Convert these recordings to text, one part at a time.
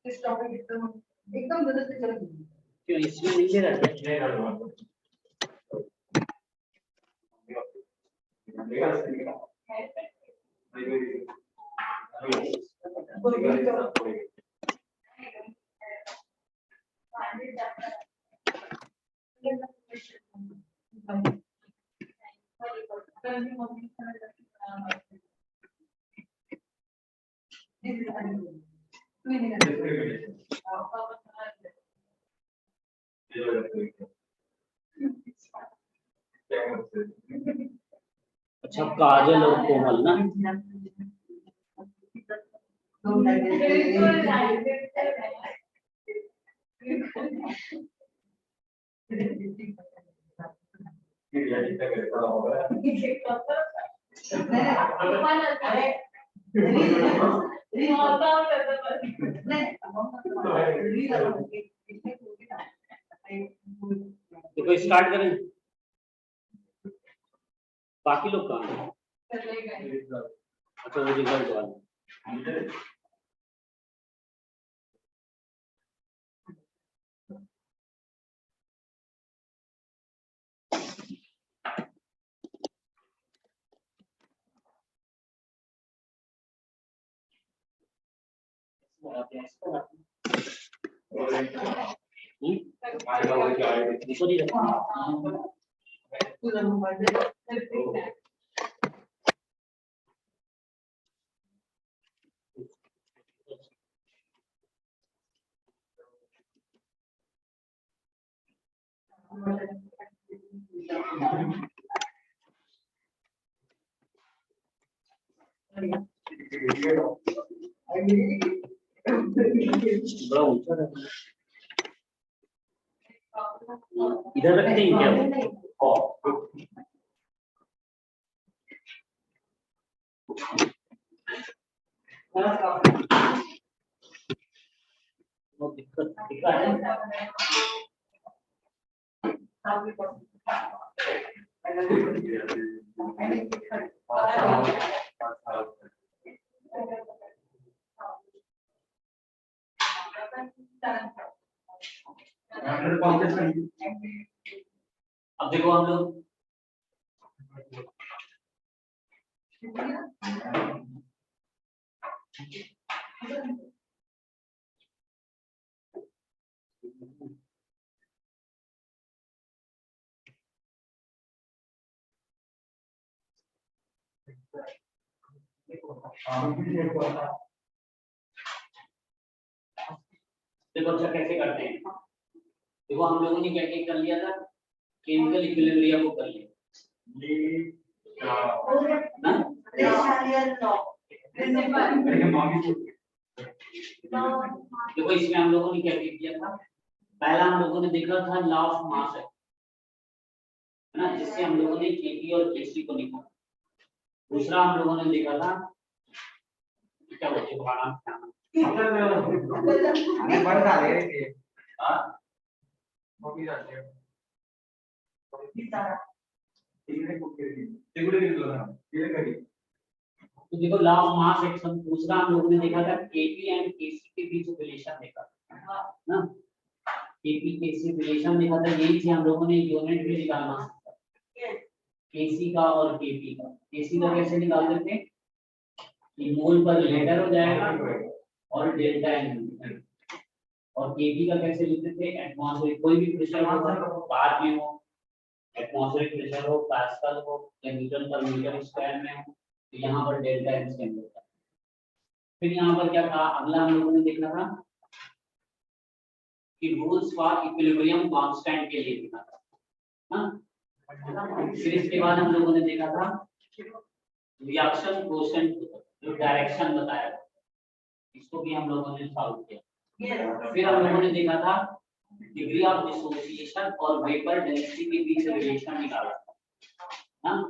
इस टॉपिक एकदम मदद से चल क्यों इसमें नहीं ले रहा अच्छा काजल और कोमल ना देखो स्टार्ट करें बाकी लोग कहाँ हैं? अच्छा वो रिजल्ट वाला बड़ा ऊंचा है इधर रखते हैं क्या दिक्कत अब देखो हम लोग देखो अच्छा कैसे करते हैं देखो हम लोगों ने क्या क्या कर लिया था केमिकल इक्विलिब्रियम को कर लिया देखो इसमें हम लोगों ने क्या किया था पहला हम लोगों ने देखा था लॉ ऑफ मास है ना जिससे हम लोगों ने केपी और केसी को निकाला दूसरा हम लोगों ने देखा था क्या बोलते भाड़ा तो देखो लॉ ऑफ मास एक्शन दूसरा हम लोगों ने देखा था केपी एंड केसी के बीच रिलेशन देखा ना केपी केसी रिलेशन देखा था यही थी हम लोगों ने यूनिट भी निकालना केसी का और केपी का केसी का कैसे निकालते थे कि मोल पर लेटर हो जाएगा और डेल्टा एन और केपी का कैसे लिखते थे एटमॉस्फेरिक कोई भी प्रेशर हो बार में हो एटमॉस्फेरिक प्रेशर हो पास्कल हो या न्यूटन पर मीटर स्क्वायर में हो तो यहाँ पर डेल्टा एन स्टैंड होता है फिर यहाँ पर क्या था अगला हम लोगों ने देखा था कि रूल्स फॉर इक्विलिब्रियम कांस्टेंट के लिए देखा था हाँ फिर इसके बाद हम लोगों ने देखा था रिएक्शन कोएफिशिएंट जो डायरेक्शन बताया इसको भी हम लोगों ने सॉल्व किया फिर हम लोगों ने देखा था डिग्री ऑफ डिसोसिएशन और वेपर डेंसिटी के बीच रिलेशन निकाला था हाँ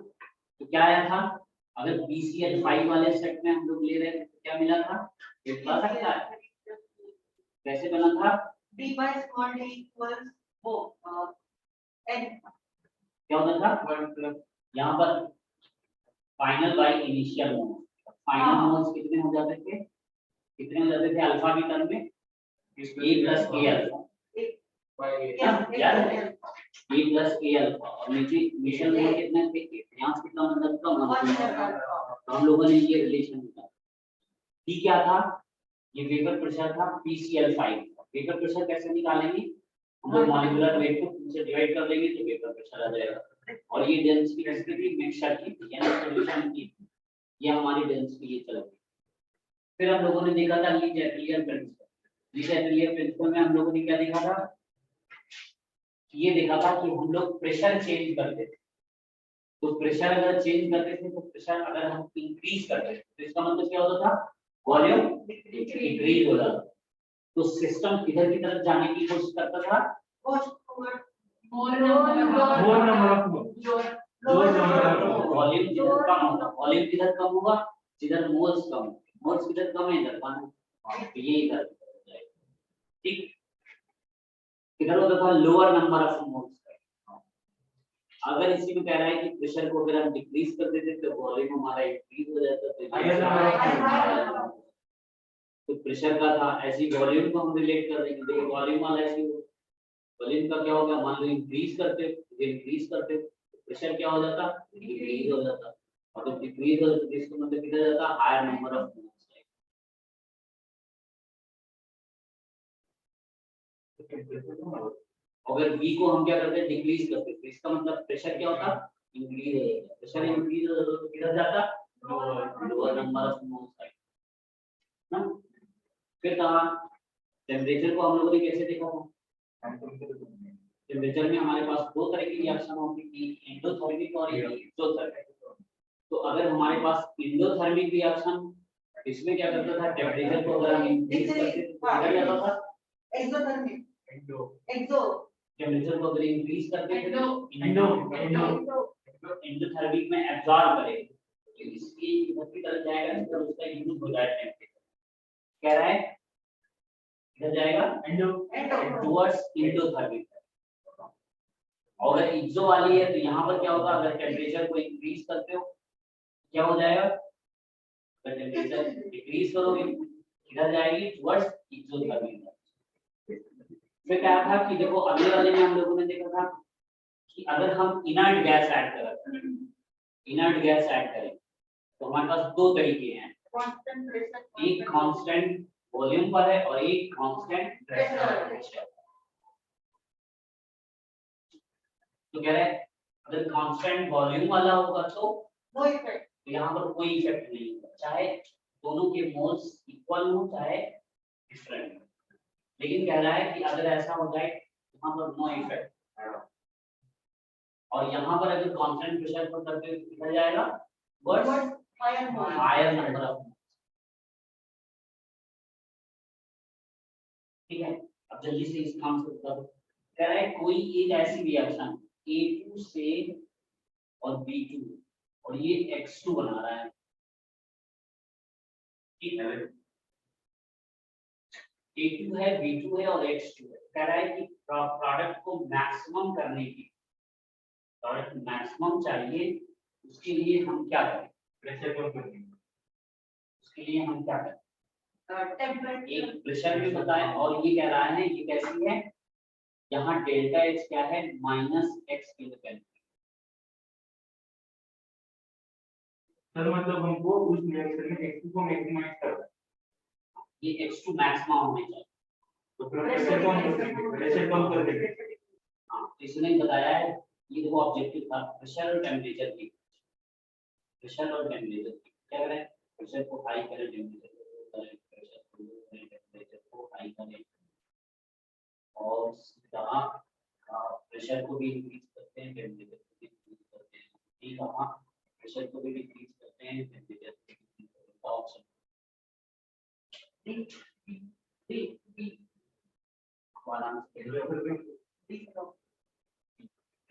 तो क्या आया था अगर BCl5 वाले सेट में हम लोग ले रहे थे तो क्या मिला था ये बता सकता है कैसे बना था d by small d equals वो n क्या होता था यहाँ पर final by initial mode. Final modes कितने हो जाते थे अल्फा की टर्म में a प्लस a अल्फा याद है a प्लस a अल्फा और नीचे इनिशियल मोड कितने थे यहाँ से कितना मतलब कम तो हम लोगों ने ये रिलेशन निकाला। p क्या था ये वेपर प्रेशर था PCl5। वेपर प्रेशर कैसे निकालेंगे हम लोग मॉलिक्यूलर वेट को 2 से डिवाइड कर देंगे तो वेपर प्रेशर आ जाएगा और ये डेंसिटी रेस्पेक्टिव मिक्सचर की यानी सॉल्यूशन की ये हमारी डेंसिटी ये चल गई। फिर हम लोगों ने देखा था ली चैटलियर प्रिंसिपल में हम लोगों ने क्या देखा था ये देखा था कि हम लोग प्रेशर चेंज करते थे तो प्रेशर अगर चेंज करते थे तो प्रेशर अगर हम इंक्रीज करते थे तो इसका मतलब क्या होता था वॉल्यूम डिक्रीज हो जाता तो सिस्टम किधर की तरफ जाने की कोशिश करता था वॉल्यूम किधर कम होगा वॉल्यूम किधर कम होगा जिधर मोल्स किधर कम है इधर पानी तो ये इधर जाएगा ठीक किधर होता था लोअर नंबर ऑफ मोल्स। अगर इसी में कह रहा है कि प्रेशर को अगर हम डिक्रीज कर देते तो वॉल्यूम हमारा इंक्रीज हो जाता तो प्रेशर का था ऐसी वॉल्यूम को हम रिलेट कर देंगे देखो वॉल्यूम वाला ऐसी वॉल्यूम का क्या होगा मान लो इंक्रीज करते प्रेशर क्या हो जाता डिक्रीज हो जाता और जब डिक्रीज हो तो इसका मतलब कितना जाता हायर नंबर ऑफ मोल्स। अगर v को हम क्या करते हैं डिक्रीज करते तो इसका मतलब प्रेशर क्या होता इंक्रीज हो जाता प्रेशर इंक्रीज हो जाता तो किधर जाता लोअर नंबर ऑफ मोल्स ना। फिर कहा टेम्परेचर को हम लोगों ने कैसे देखा था टेम्परेचर में हमारे पास दो तरह की रिएक्शन होती थी एंडोथर्मिक और एक्सोथर्मिक। तो अगर हमारे पास एंडोथर्मिक रिएक्शन इसमें क्या करता था टेम्परेचर को अगर हम इंक्रीज करते तो किधर जाता था एक्सोथर्मिक टेम्परेचर को अगर इंक्रीज करते थे तो एंडोथर्मिक में एब्जॉर्ब करेगा तो इसकी इधर की तरफ जाएगा तो उसका यूज हो जाएगा टेम्परेचर कह रहा है इधर जाएगा टुवर्ड्स एंडोथर्मिक। और अगर एक्सो वाली है तो यहाँ पर क्या होगा अगर टेम्परेचर को इंक्रीज करते हो क्या हो जाएगा अगर टेम्परेचर डिक्रीज करोगे इधर जाएगी टुवर्ड्स एक्सोथर्मिक। फिर क्या था कि देखो अगले वाले में हम लोगों ने देखा था कि अगर हम इनर्ट गैस ऐड करें तो हमारे पास दो तरीके हैं एक कांस्टेंट वॉल्यूम पर है और एक कांस्टेंट प्रेशर। तो कह रहे हैं अगर कांस्टेंट वॉल्यूम वाला होगा तो यहाँ पर कोई इफेक्ट नहीं होगा चाहे दोनों के मोल्स इक्वल हो चाहे डिफरेंट हो। लेकिन कह रहा है कि अगर ऐसा हो जाए यहाँ पर नो इफेक्ट और यहाँ पर अगर कांस्टेंट प्रेशर पर करते हुए किधर जाएगा हायर नंबर ऑफ। ठीक है अब जल्दी से इस काम से बता दो कह रहा है कोई एक ऐसी रिएक्शन A2 से और B2 और ये X2 बना रहा है ठीक है A2 है B2 है और X2 है कह रहा है कि प्रोडक्ट को मैक्सिमम करने की प्रोडक्ट मैक्सिमम चाहिए उसके लिए हम क्या करें प्रेशर कम करने उसके लिए हम क्या करें एक प्रेशर भी बताएं और ये कह रहा है ये कैसी है यहाँ डेल्टा H क्या है -x किलोकैलोरी। सर मतलब हमको उस रिएक्शन में x2 को मैक्सिमाइज करना है ये x2 मैक्सिमम होने चाहिए तो प्रेशर कम कर देंगे। हाँ इसने बताया है ये देखो ऑब्जेक्टिव था प्रेशर और टेम्परेचर की क्या करें प्रेशर को हाई करें टेम्परेचर को हाई करें और प्रेशर को भी इंक्रीज करते हैं टेम्परेचर को भी इंक्रीज करते हैं ठीक है प्रेशर को भी डिक्रीज करते हैं टेम्परेचर को भी डिक्रीज करते हैं ऑप्शन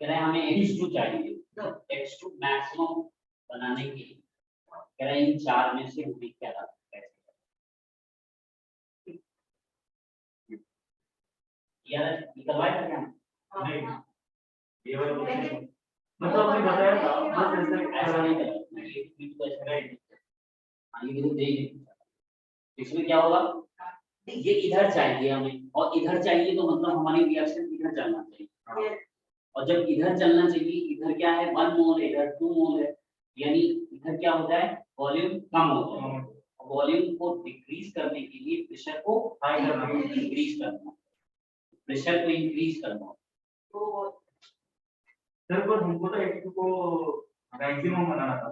कह रहे हैं हमें x2 चाहिए x2 मैक्सिमम बनाने के लिए कह रहे हैं इन चार में से हमें क्या यार निकलवाए थे क्या नहीं करना, ये तो ऐसा नहीं, हाँ ये बिल्कुल नहीं। इसमें क्या होगा, ये इधर चाहिए हमें, और इधर चाहिए तो मतलब हमारी रिएक्शन इधर चलना चाहिए, और जब इधर चलना चाहिए, इधर क्या है 1 मोल है, इधर 2 मोल है, यानी इधर क्या होता है, वॉल्यूम कम होता है। वॉल्यूम को डिक्रीज करने के लिए प्रेशर को हाई करना, इंक्रीज करना, प्रेशर को इंक्रीज करना। तो सर पर हमको तो X2 को मैक्सिमम बनाना था,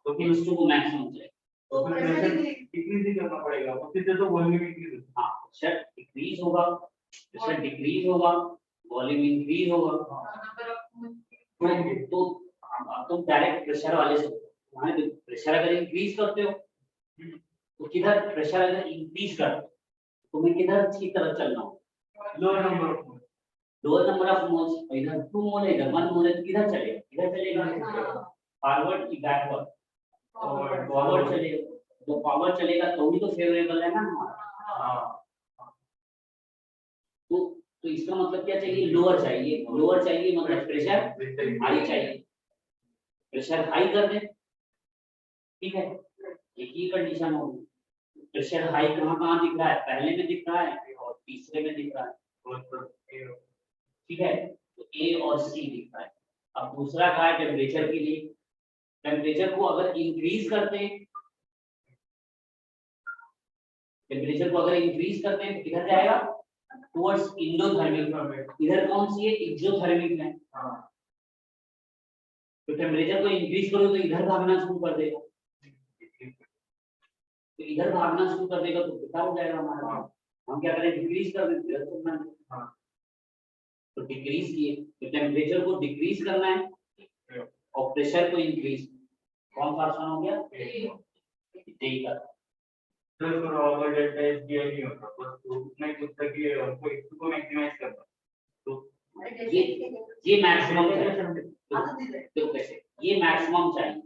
तो फिर उसको को मैक्सिमम चाहिए, तो फिर pressure प्रेशर increase- डिक्रीज ही करना पड़ेगा, उससे तो वॉल्यूम इंक्रीज होगा। हाँ प्रेशर डिक्रीज होगा, प्रेशर डिक्रीज होगा, वॉल्यूम इंक्रीज होगा। तो अब तुम डायरेक्ट प्रेशर वाले से, प्रेशर अगर इंक्रीज करते हो तो किधर, प्रेशर अगर इंक्रीज करते हो तुम्हें किधर की तरफ चलना हो, lower number of moles, lower number of moles, इधर 2 मोल है, इधर 1 मोल है, तो किधर चलेगा, इधर चलेगा, फॉरवर्ड की बैकवर्ड, फॉरवर्ड चलेगा, तो फॉरवर्ड चलेगा तो भी तो फेवरेबल है ना हमारा। हाँ तो इसका मतलब क्या चाहिए, लोअर चाहिए, लोअर चाहिए मतलब प्रेशर हाई चाहिए, प्रेशर हाई कर दे, ठीक है, एक ही कंडीशन होगी। प्रेशर हाई कहाँ कहाँ दिख रहा है, पहले में दिख रहा है और तीसरे में दिख रहा है, ठीक है, तो ए और सी दिख रहा है। अब दूसरा क्या है, टेम्परेचर के लिए, टेम्परेचर को अगर इंक्रीज करते हैं, टेम्परेचर को अगर इंक्रीज करते हैं तो किधर जाएगा, टुवर्ड्स इंडोथर्मिक, इधर कौन सी है, एक्सोथर्मिक है। तो टेम्परेचर को इंक्रीज करो तो इधर भागना शुरू कर देगा, तो इधर भागना शुरू कर देगा तो बेकार हो जाएगा हमारा। हम क्या करें, डिक्रीज कर देते हैं, तो डिक्रीज किए, तो टेम्परेचर को डिक्रीज करना है और प्रेशर को इंक्रीज, कौन सा ऑप्शन हो गया, डी का। सर तो अगर डेल्टा एच दिया नहीं होता बस तो उतना ही कुछ तक ही हमको X2 को मैक्सिमाइज करना, तो ये मैक्सिमम चाहिए, तो कैसे, ये मैक्सिमम चाहिए,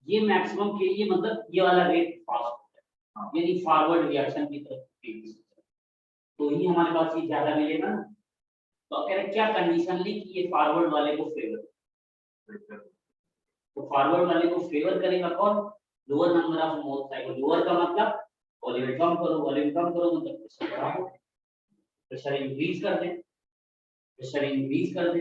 ये मैक्सिमम के लिए मतलब ये वाला रेट फास्ट है, यानी फॉरवर्ड रिएक्शन की तरफ, तो ही हमारे पास ये ज्यादा मिलेगा ना। तो अब कह रहे क्या कंडीशन ली कि ये फॉरवर्ड वाले को फेवर, तो फॉरवर्ड वाले को फेवर करेगा कौन, लोअर नंबर ऑफ मोल्स आएगा, लोअर का मतलब वॉल्यूम कम करो, वॉल्यूम कम करो मतलब प्रेशर बढ़ाओ, प्रेशर इंक्रीज कर दे, प्रेशर इंक्रीज कर दे,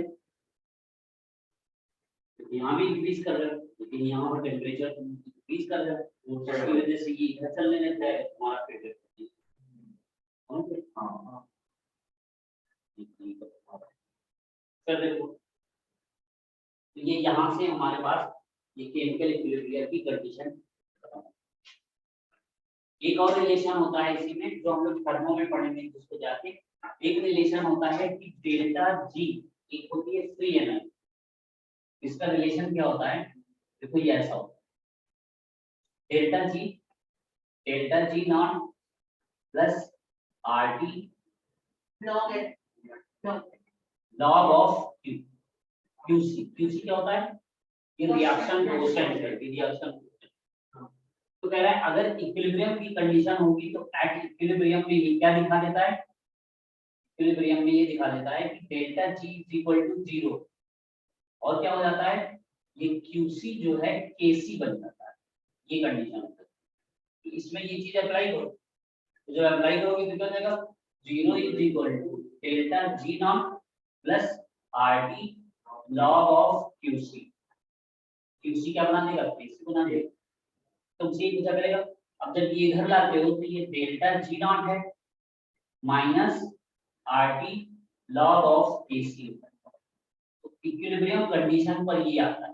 यहाँ भी इंक्रीज कर रहे हो लेकिन यहाँ पर टेम्परेचर इंक्रीज कर रहे हो, तो उसकी वजह से ये इधर चलने लगता है हमारा प्रेशर। फिर देखो तो ये यहाँ से हमारे पास ये केमिकल इक्विलिब्रियम की कंडीशन। एक और रिलेशन होता है इसी में जो हम लोग थर्मो में पढ़ेंगे जिसको जाके, एक रिलेशन होता है कि डेल्टा जी एक होती है फ्री एनर्जी, इसका रिलेशन क्या होता है, देखो ये ऐसा होता है delta G naught plus R T log of Q, QC क्या होता है, ये रिएक्शन कोएफिशिएंट है, रिएक्शन। तो कह रहा है अगर इक्विलिब्रियम की कंडीशन होगी तो एट इक्विलिब्रियम में ये क्या दिखा देता है, इक्विलिब्रियम में ये दिखा देता है कि delta G is equal to 0, और क्या हो जाता है, ये क्यूसी जो है केसी बन जाता है, ये कंडीशन होता है। तो इसमें ये चीज अप्लाई करो, तो जब अप्लाई करोगे तो क्या हो जाएगा, 0 is equal to delta G naught plus R T log of QC, QC क्या बना देगा, केसी बना देगा। तुमसे ये पूछा करेगा, अब जब ये इधर लाते हो तो ये डेल्टा जी नॉट है minus R T log of KC, तो इक्विलिब्रियम कंडीशन पर ये आता है।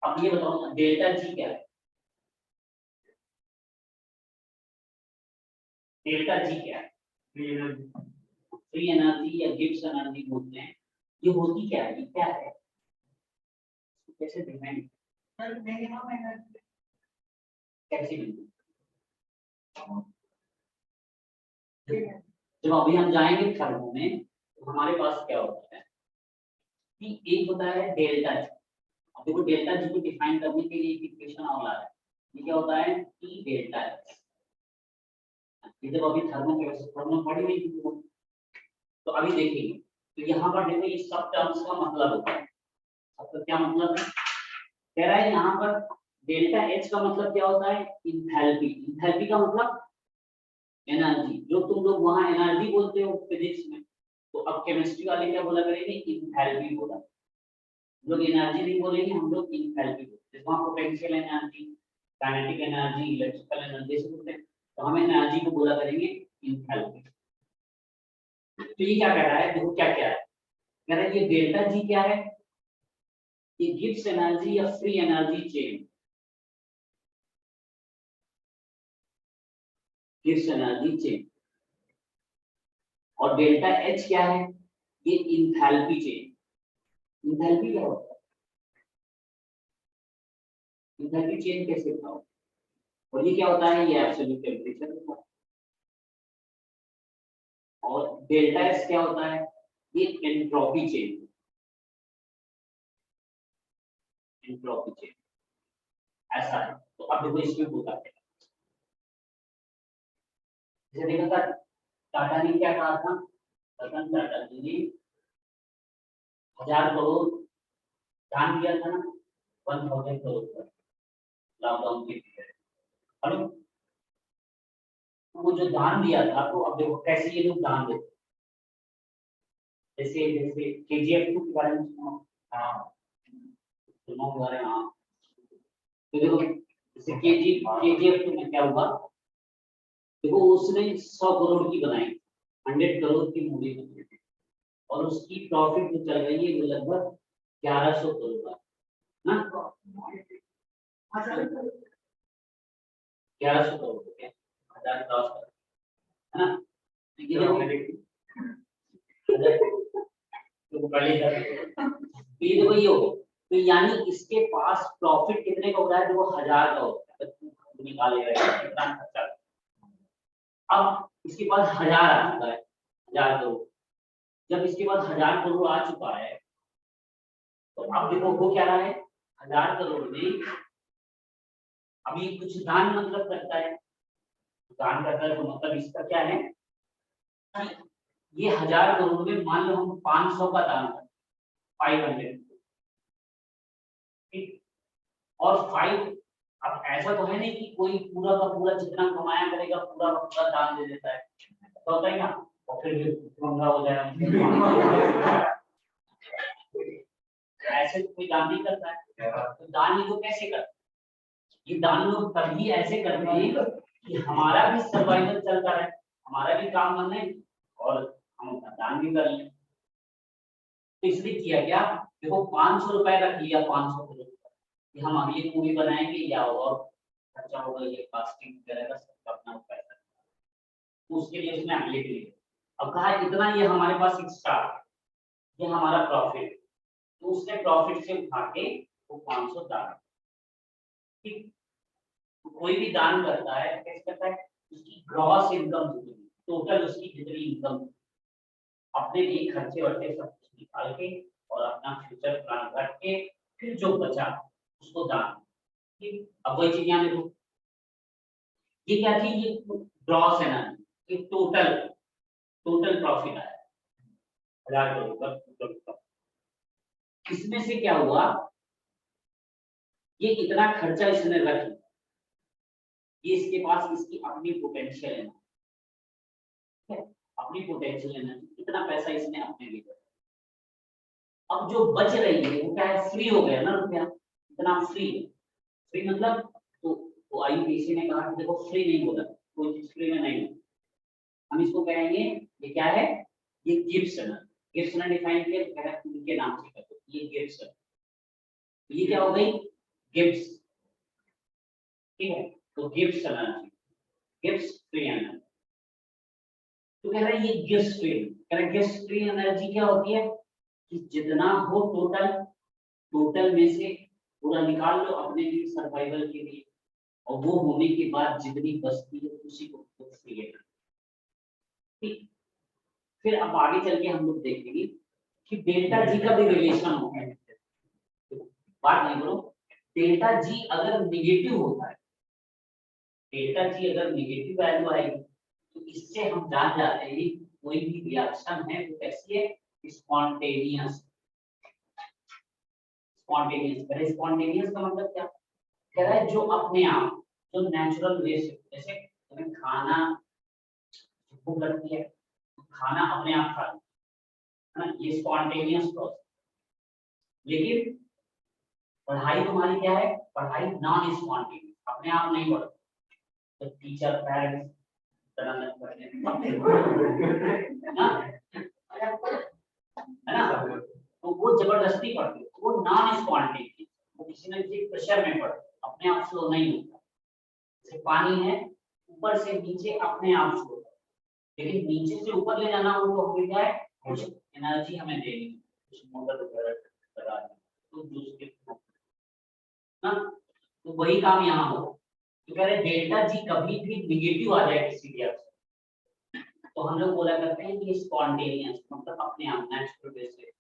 अब ये बताओ डेल्टा जी क्या है, डेल्टा जी क्या है, फ्री एनर्जी या गिब्स एनर्जी बोलते हैं, ये होती क्या है, ये क्या है, कैसे डिफाइन, कैसे जब अभी हम जाएंगे थर्मो में तो हमारे पास क्या होता है कि एक होता है डेल्टा जी। अब देखो डेल्टा जी को डिफाइन करने के लिए एक इक्वेशन और ला रहा है, ये क्या होता है टी डेल्टा एच। ये जब अभी थर्मो पढ़ी हुई थी तो अभी देखेंगे, तो यहाँ पर देखो ये सब टर्म्स का मतलब होता है, सबका क्या मतलब है, कह रहा है यहाँ पर डेल्टा एच का मतलब क्या होता है, इंथैल्पी। इंथैल्पी का मतलब एनर्जी, जो तुम लोग वहां एनर्जी बोलते हो फिजिक्स में, तो अब केमिस्ट्री वाले क्या बोला करेंगे, इंथैल्पी बोला। हम लोग एनर्जी नहीं बोलेंगे, हम लोग इंथैल्पी बोलते हैं। वहां potential energy, kinetic energy, electrical energy से बोलते हैं, तो हम एनर्जी को बोला करेंगे इंथैल्पी। तो ये क्या कह रहा है, देखो क्या क्या है, कह रहा है ये डेल्टा जी क्या है, ये गिव्स एनर्जी या free energy chain, gives energy chain. और डेल्टा एच क्या है, ये इंथैल्पी चेन। इंथैल्पी क्या होता है, इंथैल्पी चेन कैसे बताओ, और ये क्या होता है, ये एब्सोल्यूट टेम्परेचर होता है। और डेल्टा एस क्या होता है, ये एंट्रोपी चेन, एंट्रोपी चेन ऐसा है। तो अब देखो इसमें होता है, जैसे देखा था टाटा ने क्या कहा था, रतन टाटा जी ने 1000 करोड़ दान दिया था ना, 1000 करोड़ का लॉकडाउन के पीरियड। हेलो, वो जो दान दिया था, तो अब देखो कैसे ये लोग दान देते, जैसे जैसे KGF 2 के बारे में सुनो, हाँ सुनो के बारे में, हाँ तो देखो जैसे KGF 2 में क्या हुआ, देखो उसने 100 करोड़ की बनाई, 100 करोड़ की मूवी बनी थी, और उसकी प्रॉफिट जो चल रही है वो लगभग 1100 करोड़ का ना, 1100 करोड़ हो गया, 1000 क्रॉस कर, है ना। तो ये तो पहले तो ये देखो ये हो गया, तो यानी इसके पास प्रॉफिट कितने का हो रहा है, देखो 1000 का होता है, तो निकालेगा कितना खर्चा। अब इसके पास 1000 आ चुका है, 1000 करोड़। जब इसके पास 1000 करोड़ आ चुका है, तो अब देखो वो क्या रहा है, 1000 करोड़ में अभी कुछ दान मतलब करता है, दान करता है, तो मतलब इसका क्या है, ये 1000 करोड़ में मान लो हम 500 का दान करते, 500, ठीक। और 5, अब ऐसा तो है नहीं कि कोई पूरा का पूरा जितना कमाया करेगा पूरा का पूरा दान दे देता है, तो होता है ना, और फिर भी महंगा हो जाए ऐसे तो कोई दान नहीं करता है। तो दान ये लोग कैसे करते हैं, ये दान लोग तभी ऐसे करते हैं कि हमारा भी सर्वाइवल चलता है, हमारा भी काम बन है, और हम अपना दान भी कर लें। तो इसलिए किया क्या, देखो 500 रुपए रख लिया, 500 करोड़ कि हम अगली मूवी बनाएंगे, या और खर्चा होगा, ये कास्टिंग वगैरह का सबका अपना पैसा, तो उसके लिए उसने अगले के लिए अब कहा इतना ये हमारे पास एक्स्ट्रा, ये हमारा प्रॉफिट, तो उसने प्रॉफिट से उठा के वो 500 दान, ठीक। तो कोई भी दान करता है कैसे करता है, उसकी ग्रॉस इनकम जितनी, टोटल उसकी जितनी इनकम, अपने लिए खर्चे वर्चे सब कुछ निकाल के और अपना फ्यूचर प्लान करके फिर जो बचा उसको दान, ठीक। अब वही चीज यहाँ देखो, ये क्या थी, ये ग्रॉस है ना, ये टोटल टोटल प्रॉफिट आया 1000 करोड़ का टोटल प्रॉफिट। इसमें से क्या हुआ, ये इतना खर्चा इसने रख लिया, ये इसके पास इसकी अपनी पोटेंशियल है, ठीक है, अपनी पोटेंशियल एनर्जी, इतना पैसा इसने अपने लिए रखा। अब जो बच रही है वो क्या है, फ्री हो गया ना रुपया, इतना फ्री, फ्री मतलब, तो IUPAC ने कहा कि देखो फ्री नहीं होता, कोई चीज फ्री में नहीं होती, हम इसको कहेंगे ये क्या है, ये गिफ्ट्स है ना, गिफ्ट्स ने डिफाइन किया, तो कह उनके नाम से कर दो, ये गिफ्ट्स है, ये क्या हो गई, गिफ्ट्स, ठीक है। तो gifts energy, gifts free energy, तो कह रहा है ये गिफ्ट्स फ्री, कह रहा है गिफ्ट्स फ्री एनर्जी क्या होती है कि जितना हो टोटल, टोटल में से पूरा निकाल लो अपने लिए सर्वाइवल के लिए, और वो होने के बाद जितनी बचती है उसी को फ्री है, ठीक। फिर अब आगे चल के हम लोग देखेंगे कि डेल्टा जी का भी रिलेशन होता है, बात नहीं करो, डेल्टा जी अगर निगेटिव होता है, डेल्टा जी अगर निगेटिव वैल्यू आएगी, तो इससे हम जान जाते हैं कोई भी रिएक्शन है वो कैसी है, स्पॉन्टेनियस, स्पॉन्टेनियस। स्पॉन्टेनियस का मतलब क्या कह रहा है? जो अपने आप, जो नेचुरल वे से, जैसे तुम्हें खाना भूख लगती है, खाना अपने आप खा लो, है ना, ये स्पॉन्टेनियस प्रोसेस। लेकिन पढ़ाई तुम्हारी क्या है? पढ़ाई नॉन स्पॉन्टेनियस, अपने आप नहीं पढ़ो। तो टीचर पेरेंट्स है ना, तो वो जबरदस्ती पढ़ते, वो नॉन स्पॉन्टेनियस, वो किसी न किसी प्रेशर में पढ़ते, अपने आप फ्लो नहीं होता। जैसे पानी है, ऊपर से नीचे अपने आप फ्लो होता है, लेकिन नीचे से ऊपर ले जाना हो तो हमें क्या है? कुछ एनर्जी हमें देनी है, कुछ मोटर वगैरह लगा देना, तो दूसरे ना, तो वही काम यहाँ हो। तो कह रहे डेल्टा जी कभी भी निगेटिव आ जाए किसी भी एक्शन, तो हम लोग बोला करते हैं कि स्पॉन्टेनियस, मतलब अपने आप नेचुरल वे से।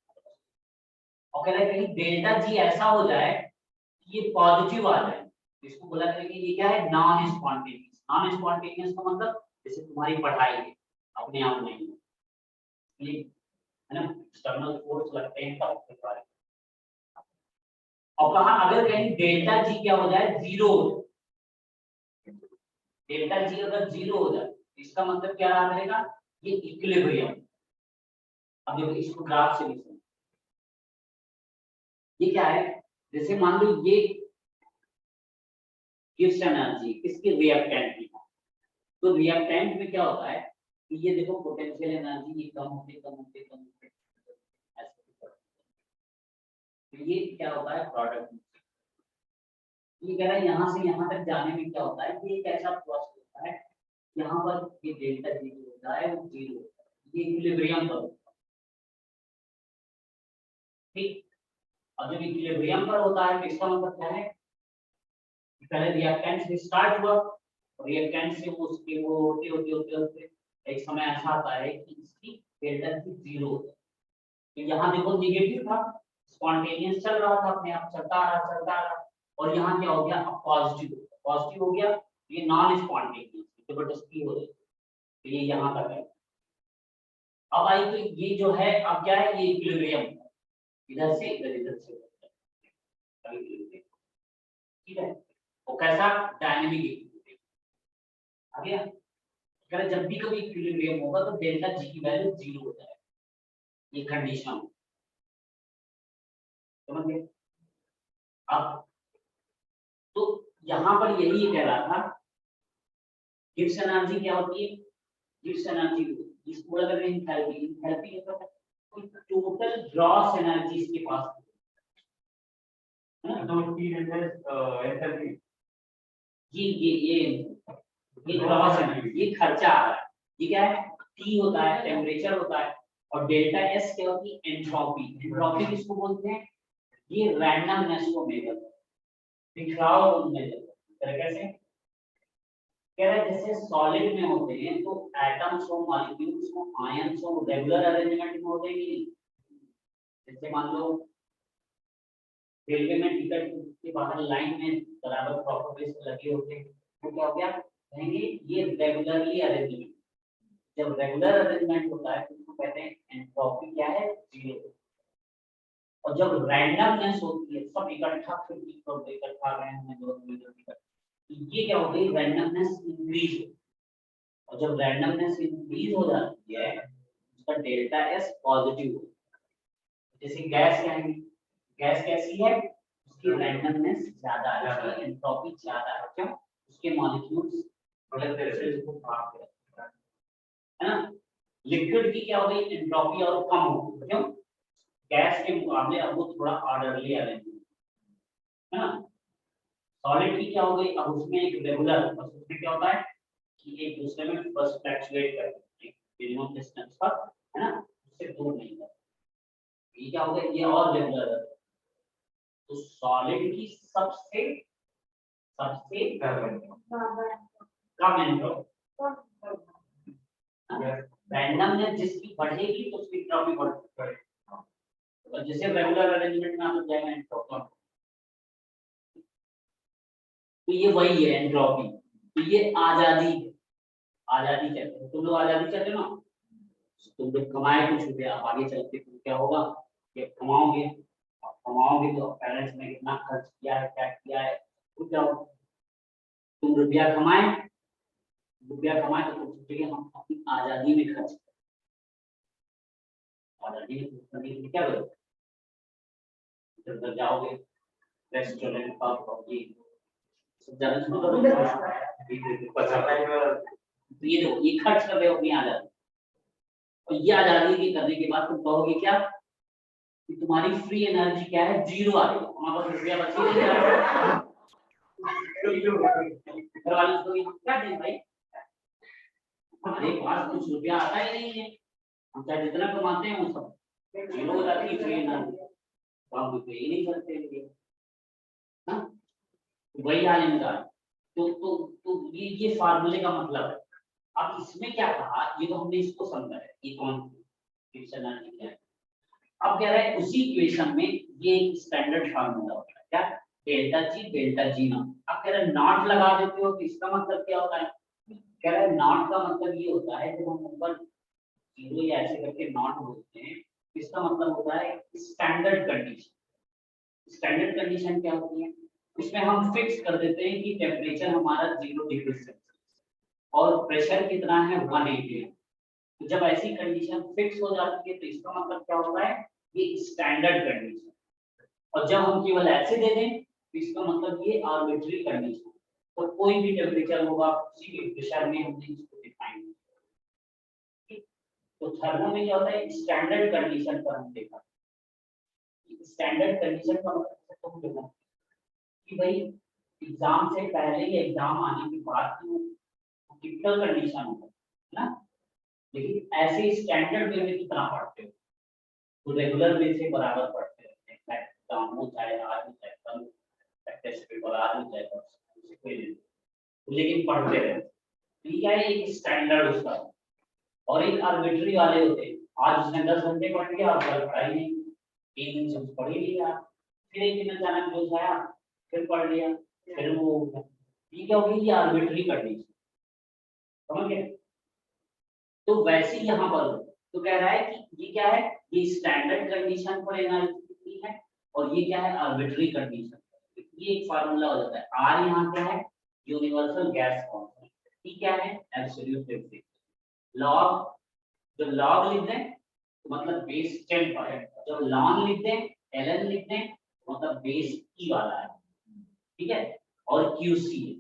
और कह रहे कहीं डेल्टा जी ऐसा हो जाए कि ये पॉजिटिव आ जाए, इसको बोला करते हैं कि ये क्या है? Non spontaneous. नॉन स्पॉन्टेनियस का मतलब जैसे तुम्हारी पढ़ाई है, अपने आप नहीं, ये है ना, एक्सटर्नल फोर्स लगते हैं तब के बारे में। और कहा अगर कहीं डेल्टा जी क्या हो जाए? जीरो हो जाए, डेल्टा जी अगर जीरो हो जाए, इसका मतलब क्या रहा करेगा? ये इक्विलिब्रियम। अब देखो इसको ग्राफ से लिखो, ये क्या है? जैसे मान लो ये गिव्स एनर्जी किसके? रिएक्टेंट की। तो रिएक्टेंट में क्या होता है कि ये देखो पोटेंशियल एनर्जी ये कम होते ऐसे, तो ये क्या होता है? प्रोडक्ट। ये कह रहा है यहाँ से यहाँ तक जाने में क्या होता है? ये एक ऐसा प्रोसेस होता है, यहाँ पर ये डेल्टा जी होता है वो जीरो होता है, ये इक्विलिब्रियम पर होता है, ठीक। और जब इक्विलिब्रियम पर होता है तो इसका मतलब क्या है? पहले रिएक्टेंट से स्टार्ट हुआ, रिएक्टेंट से वो उसके वो होते एक समय ऐसा आता है कि इसकी डेल्टा जी जीरो होता है। तो यहाँ देखो निगेटिव था, स्पॉन्टेनियस चल रहा था, अपने आप चलता आ रहा, और यहाँ क्या हो गया? अब पॉजिटिव हो गया, ये नॉन स्पॉन्टेनियस जबरदस्ती हो रही, तो ये यहाँ तक है। अब आई तो ये जो है अब क्या है? ये इक्विलिब्रियम, इधर से इधर से ठीक है। वो कैसा? डायनेमिक इक्विलिब्रियम आ गया। अगर जब भी कभी इक्विलिब्रियम होगा तो डेल्टा जी की वैल्यू जीरो हो जाएगा, ये कंडीशन समझ गए? अब तो यहाँ पर यही कह रहा था, गिब्स एनर्जी क्या होती है? गिब्स एनर्जी इसको बोला करते हैं एंथैल्पी। एंथैल्पी मतलब टोटल ग्रॉस एनर्जी इसके पास है ना, तो टी एंथैल्पी ये ग्रॉस एनर्जी, ये खर्चा आ रहा है, ये क्या है? टी होता है, टेम्परेचर होता है, और डेल्टा एस क्या होती है? एंट्रोपी। एंट्रोपी किसको बोलते हैं? ये रैंडमनेस को मेजर करता है, बिखराव को मेजर करता है। कैसे कह रहा है? जैसे सॉलिड में होते हैं तो एटम्स हो, मॉलिक्यूल्स हो, आयंस हो, रेगुलर अरेंजमेंट में होते हैं। जैसे मान लो रेलवे में टिकट के बाहर लाइन में बराबर प्रॉपर वे से लगे होते हैं, तो क्या हो गया? कहेंगे ये रेगुलरली अरेंजमेंट। जब रेगुलर अरेंजमेंट होता है तो उसको कहते हैं एंट्रोपी क्या है? जीरो। और जब रैंडमनेस होती है, सब इकट्ठा गए हैं टिकट, ये क्या हो गई? Randomness increase. और जब रैंडमनेस इंक्रीज हो जाती है उसका डेल्टा एस पॉजिटिव हो। जैसे गैस कहेंगे, गैस कैसी है? उसकी रैंडमनेस ज्यादा है, उसकी एंट्रोपी ज्यादा है। क्यों? उसके मॉलिक्यूल्स अलग तरह से इसको भाग रहे हैं, है ना। लिक्विड की क्या हो गई? एंट्रोपी और कम हो गई। क्यों? गैस के मुकाबले अब वो थोड़ा ऑर्डरली अरेंजमेंट है ना। सॉलिड की क्या हो गई? अब उसमें एक रेगुलर, उसमें क्या होता है कि एक दूसरे में बस फ्लक्चुएट करते हैं मिनिमम डिस्टेंस पर, है ना, उससे दूर नहीं करते। ये क्या हो गया? ये और रेगुलर है। तो सॉलिड की सबसे सबसे कम एंट्रोपी, रैंडमनेस जिसकी बढ़ेगी तो उसकी एंट्रोपी बढ़ेगी, और जैसे रेगुलर अरेंजमेंट में आप जाएंगे एंट्रोपी, तो ये वही है एंट्रोपी। तो ये आजादी है, आजादी कहते हैं। तुम लोग आजादी चाहते हो ना, तुम जब कमाए कुछ रुपया, आप आगे चल के तुम क्या होगा? जब कमाओगे कमाओगे तो पेरेंट्स ने कितना खर्च किया है, क्या किया है, कुछ जाओ तुम रुपया कमाए तो तुम सोचोगे हम अपनी आजादी में खर्च करें। आजादी में खर्च करने के लिए क्या करोगे? जब तक जाओगे रेस्टोरेंट पब और ये सब जाना शुरू करोगे, तो ये खर्च कर रहे हो अपनी आजादी। और ये आजादी के करने के बाद तुम कहोगे क्या कि तुम्हारी फ्री एनर्जी क्या है, जीरो आ रही है, हमारे पास रुपया बच ही नहीं रहा। घर वाले को हम क्या दें भाई, हमारे पास कुछ रुपया आता ही नहीं है, हम चाहे जितना कमाते हैं वो सब जीरो हो जाती है फ्री एनर्जी, तो हम पे ही नहीं करते। हाँ, वही हाल इनका। तो ये फार्मूले का मतलब है। अब इसमें क्या कहा, ये तो हमने इसको समझा है, ये कौन सी है। अब कह रहा है उसी इक्वेशन में ये एक स्टैंडर्ड फार्मूला होता है, क्या, डेल्टा जी नॉट। अब कह रहा है नॉट लगा देते हो तो इसका मतलब क्या होता है, कह रहा है नॉट का मतलब ये होता है जब हम ऊपर जीरो या ऐसे करके नॉट बोलते हैं, इसका मतलब होता है स्टैंडर्ड कंडीशन। स्टैंडर्ड कंडीशन क्या होती है, उसमें हम फिक्स कर देते हैं कि टेम्परेचर हमारा 0 डिग्री सेल्सियस और प्रेशर कितना है 180। तो जब ऐसी कंडीशन फिक्स हो जाती है तो इसका मतलब क्या होता है, ये स्टैंडर्ड कंडीशन। और जब हम केवल ऐसे दे दें तो इसका मतलब ये आर्बिट्री कंडीशन। तो कोई भी टेम्परेचर होगा किसी भी प्रेशर में हमने इसको डिफाइन किया। तो थर्मो में क्या होता है, स्टैंडर्ड कंडीशन पर हम देखा। स्टैंडर्ड कंडीशन का मतलब तो देखा कि भाई एग्जाम से पहले या एग्जाम आने के बाद टिपिकल कंडीशन होगा ना, लेकिन ऐसे स्टैंडर्ड वे में कितना पढ़ते हो, तो रेगुलर वे से बराबर पढ़ते रहते हैं, एग्जाम हो चाहे आज हो चाहे कल, टेस्ट पेपर आज हो चाहे कल, लेकिन पढ़ते रहते। ठीक है, एक स्टैंडर्ड उसका। और एक आर्बिट्री वाले होते हैं, आज उसने 10 घंटे पढ़ लिया और कल पढ़ा ही नहीं, 3 दिन से कुछ पढ़ ही नहीं रहा, फिर एक दिन अचानक जोश आया फिर पढ़ लिया, फिर वो हो गया। ठीक है, होगी ये आर्बिट्री कंडीशन, समझ गए। तो वैसे ही यहाँ पर तो कह रहा है कि ये क्या है, ये स्टैंडर्ड कंडीशन पर एनालिसिस है और ये क्या है, आर्बिट्री कंडीशन। ये एक फार्मूला हो जाता है। आर यहाँ क्या है, यूनिवर्सल गैस कांस्टेंट, टी क्या है, एब्सोल्यूट फ्रीक्वेंसी। लॉग, जो लॉग लिख दें तो मतलब बेस 10 पर है, जब लॉन लिख दें एलएन लिख दें मतलब बेस ई वाला है, ठीक है। और क्यूसी है,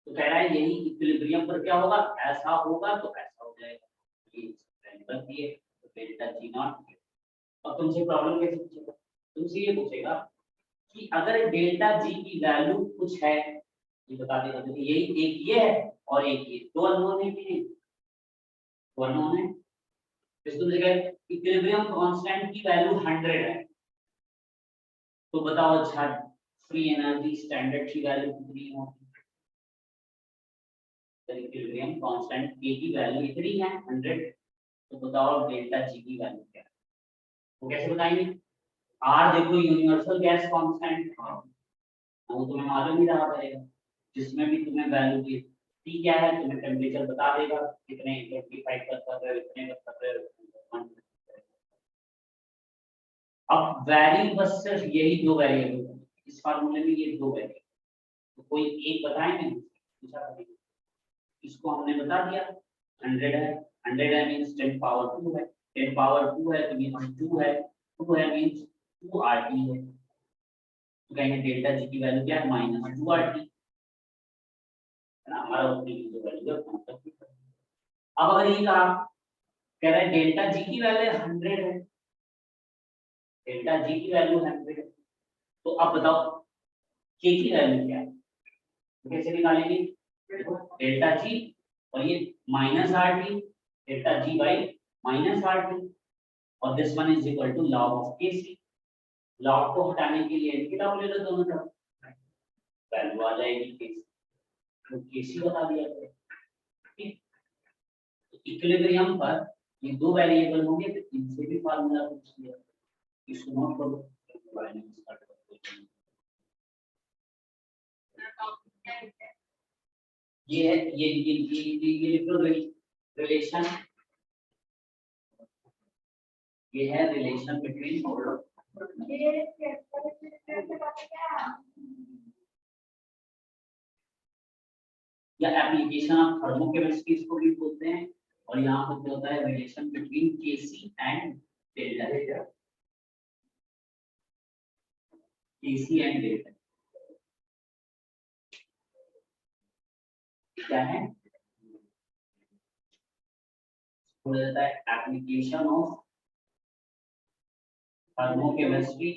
तो कह रहा है यही इक्विलिब्रियम पर क्या होगा, ऐसा होगा तो ऐसा हो जाएगा, ये बनती है तो डेल्टा जी नॉट। अब तुमसे प्रॉब्लम कैसे पूछेगा, तुमसे ये पूछेगा कि अगर डेल्टा जी की वैल्यू कुछ है, ये बता देगा, तो यही एक ये है और एक ये, दो अननोन है कि नहीं, दो अननोन है। तुमसे कहे इक्विलिब्रियम कांस्टेंट की वैल्यू 100 है, तो बताओ अच्छा फ्री एनर्जी स्टैंडर्ड की वैल्यू कितनी होगी। इक्विलिब्रियम कांस्टेंट के की वैल्यू इतनी है 100, तो बताओ डेल्टा जी की वैल्यू क्या है, वो कैसे बताएंगे। आर देखो यूनिवर्सल गैस कांस्टेंट, वो तुम्हें मालूम ही रहा करेगा, जिसमें भी तुम्हें वैल्यू दी, टी क्या है तुम्हें टेम्परेचर बता देगा, कितने 25 तक कर रहे हो, इतने तक कर रहे हो। अब वैल्यू बस सिर्फ यही दो वेरिएबल, इस फार्मूले में ये दो वेरिएबल, तो कोई एक बताएंगे, दूसरा करेंगे। इसको हमने बता दिया 100 है, 100 है मींस 10 पावर 2 है, 10 पावर 2 है तो मींस 2 है, 2 है मींस 2 आरटी है, तो कहेंगे डेल्टा जी की वैल्यू क्या है, -2 आरटी है ना, हमारा उसकी जो वैल्यू है मतलब। अब अगर ये कहा, कह रहा है डेल्टा जी की वैल्यू 100 है, डेल्टा जी की वैल्यू 100 है, तो अब बताओ के की वैल्यू क्या है, तो कैसे निकालेंगे, डेल्टा जी और ये minus R T, delta G by minus R T, और this one is equal to log of K C. Log को हटाने के लिए इनके लॉग ले लो दोनों तरफ, वैल्यू आ जाएगी के सी, तो के सी बता दिया गया। ठीक, इक्विलिब्रियम पर ये दो वेरिएबल होंगे तो इनसे भी फार्मूला पूछ लिया, इसको नोट करो। ये है ये रिलेशन, ये है रिलेशन बिटवीन या एप्लीकेशन ऑफ थर्मोकेमिस्ट्री इसको भी बोलते हैं। और यहाँ पर क्या होता है, relation between KC and delta, KC and delta क्या है, बोला जाता है application of thermochemistry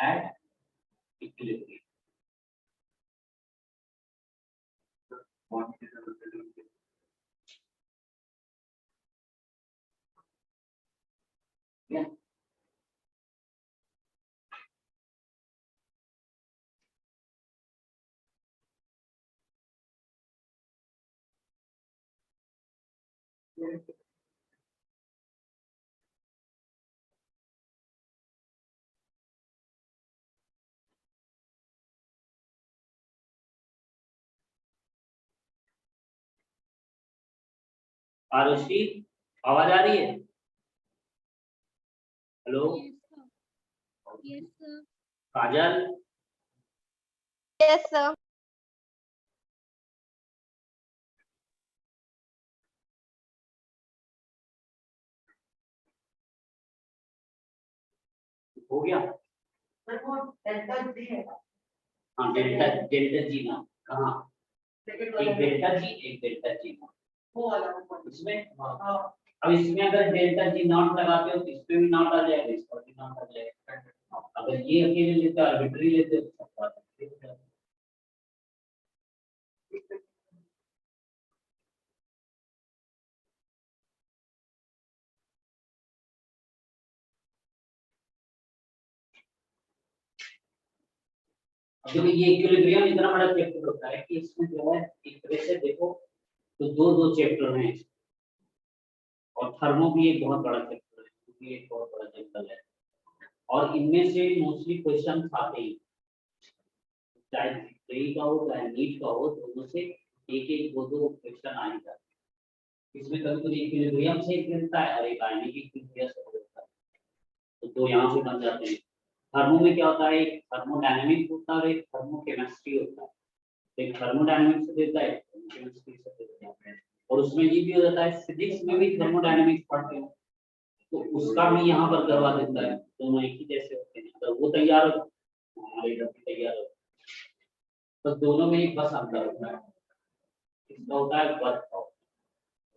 at equilibrium। Yeah. Arushi, आवाज आ रही है? Hello Yes, sir. Kajal, Yes, sir. हो गया? सर वो डेल्टा जी है। हाँ डेल्टा, डेल्टा जी ना कहाँ, सेकंड एक वाला डेल्टा जी एक डेल्टा जी ना वो वाला वो। इसमें। हाँ अब इसमें अगर डेल्टा जी नॉट लगाते हो तो इस पे भी नॉट आ जाएगा, इस पर भी नॉट आ जाएगा। अगर ये अकेले लेते आर्बिट्री लेते तो सब बात है। क्योंकि ये इक्विलिब्रियम इतना बड़ा चैप्टर होता है कि इसमें जो है एक तरह से देखो तो दो दो चैप्टर हैं, और थर्मो भी एक बहुत बड़ा चैप्टर है, क्योंकि एक बहुत बड़ा चैप्टर है और इनमें से मोस्टली क्वेश्चन आते ही, चाहे जेईई का हो चाहे नीट का हो, दोनों से एक एक दो दो क्वेश्चन आ ही जाते हैं। इसमें कभी कभी इक्विलिब्रियम से मिलता है और एक आयनिक इक्विलिब्रियम से होता है, तो दो यहाँ से बन जाते हैं। थर्मो में क्या होता है, एक थर्मोडायनेमिक होता है और एक थर्मोकेमिस्ट्री होता है। एक थर्मोडायनेमिक्स से देता है, केमिस्ट्री से देता है, और उसमें ये भी हो जाता है फिजिक्स में भी थर्मोडायनेमिक्स पढ़ते हो तो उसका भी यहाँ पर करवा देता है। दोनों एक ही जैसे होते हैं, अगर वो तैयार हो हमारे इधर भी तैयार हो, तो दोनों में एक बस अंतर होता है, इसका होता है वर्क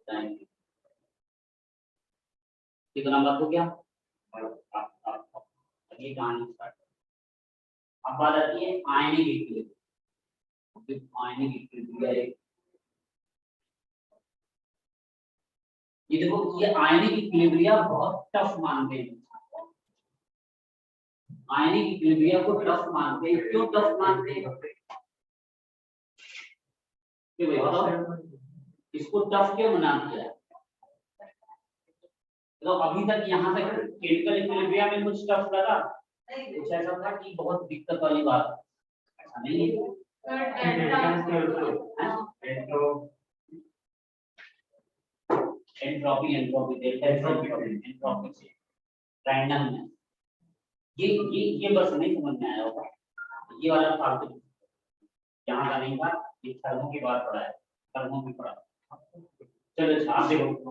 टाइम। कितना बात हो गया? अगली कहानी स्टार्ट। अब बात आती है आयनिक इक्विलिब्रियम। आयनिक इक्विलिब्रियम ये देखो, ये आयनिक इक्विलिब्रियम बहुत टफ मानते हैं। आयनिक इक्विलिब्रियम को टफ मानते हैं, क्यों टफ मानते हैं? क्यों भाई बताओ, इसको टफ क्यों बना दिया? तो अभी तक यहाँ तक केमिकल इक्विलिब्रियम में कुछ टफ लगा? कुछ ऐसा था कि बहुत दिक्कत वाली बात? ऐसा नहीं है। एंट्रोपी, एंट्रोपी डेल्टा एंट्रोपी से रैंडमनेस, ये बस नहीं समझ में आया होगा, ये वाला फालतू यहाँ का नहीं था, ये थर्मो की बात पढ़ा है, थर्मो की पढ़ा। चलो आप देखो,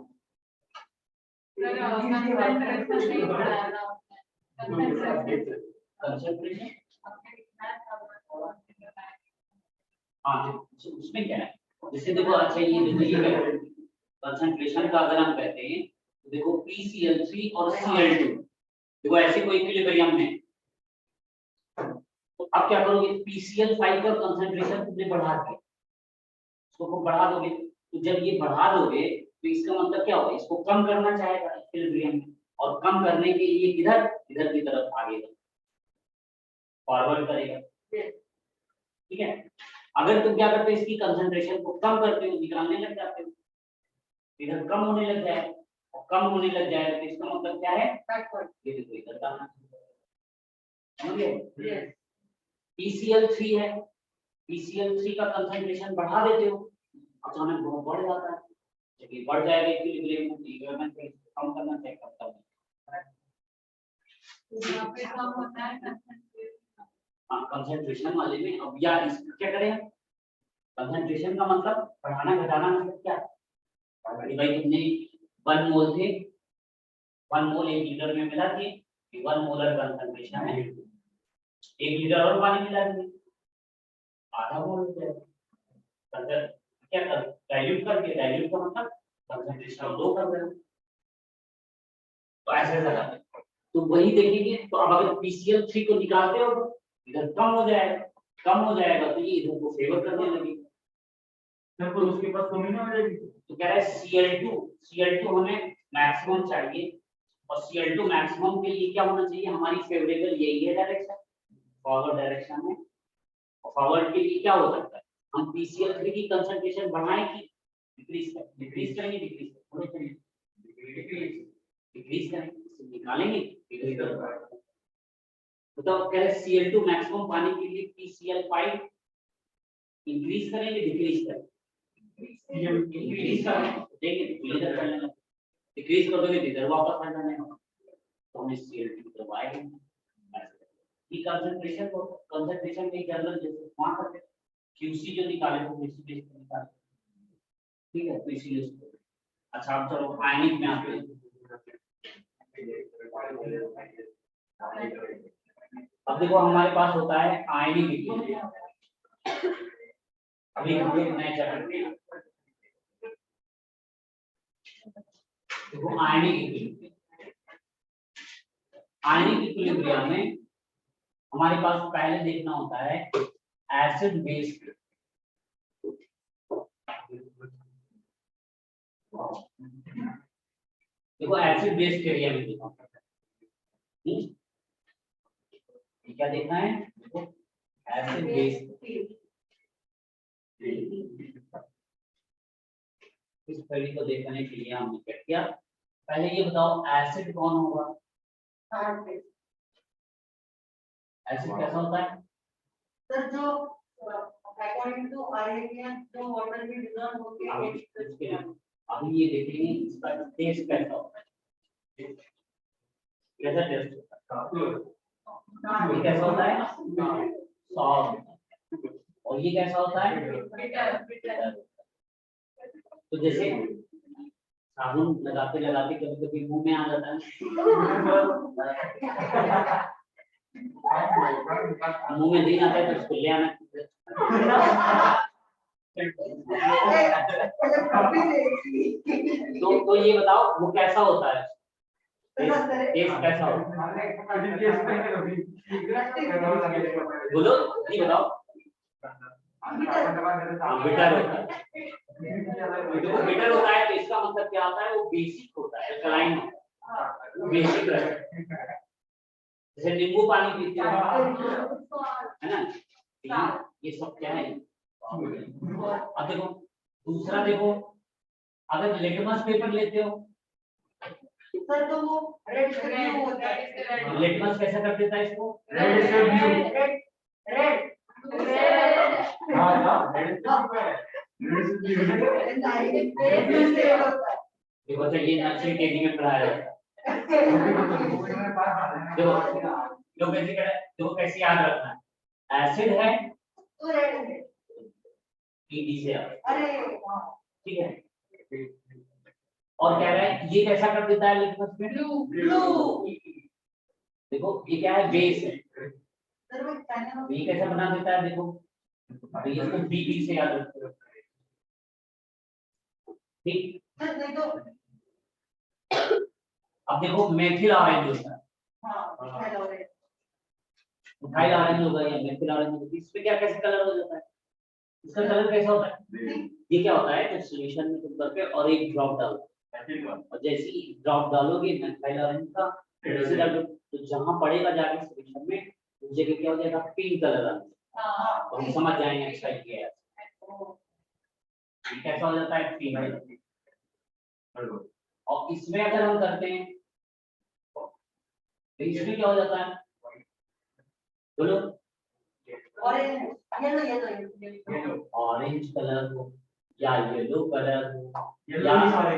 कंसंट्रेशन हाँ उसमें क्या है, जैसे देखो अच्छा ये कंसंट्रेशन का अगर हम कहते हैं तो देखो PCl3 और Cl2, देखो ऐसे कोई इक्विलिब्रियम में, तो अब क्या करोगे, PCl5 का कंसंट्रेशन तुमने बढ़ा दिया, इसको बढ़ा दोगे, तो जब ये बढ़ा दोगे तो इसका मतलब क्या होगा, इसको कम करना चाहेगा इक्विलिब्रियम में, और कम करने के लिए इधर इधर की तरफ आगेगा, फॉरवर्ड करेगा। ठीक है, अगर तुम क्या करते हो, इसकी कंसंट्रेशन को कम करते हो, निकालने लग जाते हो, इधर कम होने लग जाए, और कम होने लग जाए तो इसका मतलब क्या है, ये देखो इधर का समझिए। PCl3 है, PCl3 का कंसंट्रेशन बढ़ा देते हो, अचानक बहुत बढ़ जाता है, जब ये बढ़ जाएगा इक्विलिब्रियम में, कम करना चाहिए, कम करना। यहाँ पे कम होता है कंसंट्रेशन वाले में। अब यार इसको क्या करें, कंसंट्रेशन का मतलब बढ़ाना घटाना मतलब क्या है? भाई तुमने 1 मोल थे, 1 मोल 1 लीटर में मिला दिए, 1 मोलर कंसंट्रेशन है, 1 लीटर और पानी मिला दिए, आधा मोल हो जाएगा। क्या कर डाइल्यूट करके, डाइल्यूट का मतलब कंसंट्रेशन लो कर रहे हो, तो ऐसे लगा। तो वही देखेंगे, तो अब अगर PCl3 को निकालते हो इधर कम हो जाएगा, तो ये इधर को फेवर करने लगेगा। सर तो उसके पास कमी ना हो जाएगी। तो कह रहा है Cl2 हमें मैक्सिमम चाहिए, और Cl2 मैक्सिमम के लिए क्या होना चाहिए, हमारी फेवरेबल यही है डायरेक्शन, फॉरवर्ड डायरेक्शन में। और फॉरवर्ड के लिए क्या हो सकता है, हम PCl3 की कंसंट्रेशन बढ़ाएं कि डिक्रीज करेंगे, डिक्रीज करेंगे, निकालेंगे तो कह रहे Cl2 मैक्सिमम पाने के लिए PCl5 इंक्रीज करेंगे, डिक्रीज करेंगे, इंक्रीज करेंगे, डिक्रीज कर दोगे इधर वापस आ जाने का, तो हम Cl2 दबाएंगे। ये कंसंट्रेशन के जनरल जैसे वहां करते QC जो निकाले तो QC बेस पे निकाले, ठीक है, तो इसीलिए। अच्छा अब चलो आयनिक में आते हैं। अब देखो हमारे पास होता है आयनिक इक्विलिब्रियम, अभी हम लोग नए चैप्टर में देखो आयनिक इक्विलिब्रियम में हमारे पास पहले देखना होता है एसिड बेस। देखो एसिड बेस एरिया में देखो क्या देखना है, देखो एसिड बेस। इस पहली को देखने के लिए हमने क्या किया, पहले ये बताओ एसिड कौन होगा, एसिड कैसा होता है सर, जो अकॉर्डिंग टू आयनिक जो वाटर में डिजॉल्व होके अभी ये देखेंगे इसका टेस्ट कैसा होता है, कैसा टेस्ट होता है, ये कैसा होता है सॉफ्ट, और ये कैसा होता है। तो जैसे साबुन लगाते लगाते कभी कभी मुंह में आ जाता है, मुंह में नहीं आता है तो उसको ले आना। तो ये बताओ वो कैसा होता है, टेस्ट कैसा होता है, बोलो नहीं बताओ। बिटर होता है, देखो बिटर होता है तो इसका मतलब क्या होता है, वो बेसिक होता है, अल्कलाइन होता है, बेसिक रहता है। जैसे नींबू पानी पीते हैं है ना, ये सब क्या है। अब देखो दूसरा, देखो अगर लिटमस पेपर लेते हो सर, तो वो रेड होता है, लिटमस कैसा कर देता है इसको, रेड देखो ये नर्सरी केजी में पढ़ाया जाता है। देखो देखो कैसे याद रखना है, एसिड है तो रेड है, पीडी से अरे ठीक है, और कह रहा है ये कैसा कर देता है लिटमस में, ब्लू। देखो ये क्या है, बेस है, सर वो पैनल ये कैसा बना देता है, देखो तो ये इसको बीबी से याद रखो, ठीक। सर नहीं तो अब देखो मेथिल ऑरेंज होता है, मिथाइल ऑरेंज, मिथाइल ऑरेंज होगा या मेथिल ऑरेंज होगा, इसमें क्या कैसे कलर हो जाता है, इसका कलर कैसा होता है, ये क्या होता है तो सॉल्यूशन में तुम करके और एक ड्रॉप डालो, और जैसे ही ड्रॉप डालोगे मेथिल ऑरेंज का जैसे डालो तो जहां पड़ेगा जाके सॉल्यूशन में उस जगह क्या हो जाएगा, पिंक कलर आ जाएगा, तो हम समझ जाएंगे अच्छा ये कैसा हो जाता है पिंक। और इसमें अगर हम करते हैं तो इसमें क्या हो जाता है, बोलो ऑरेंज ऑरेंज कलर हो या येलो कलर हो या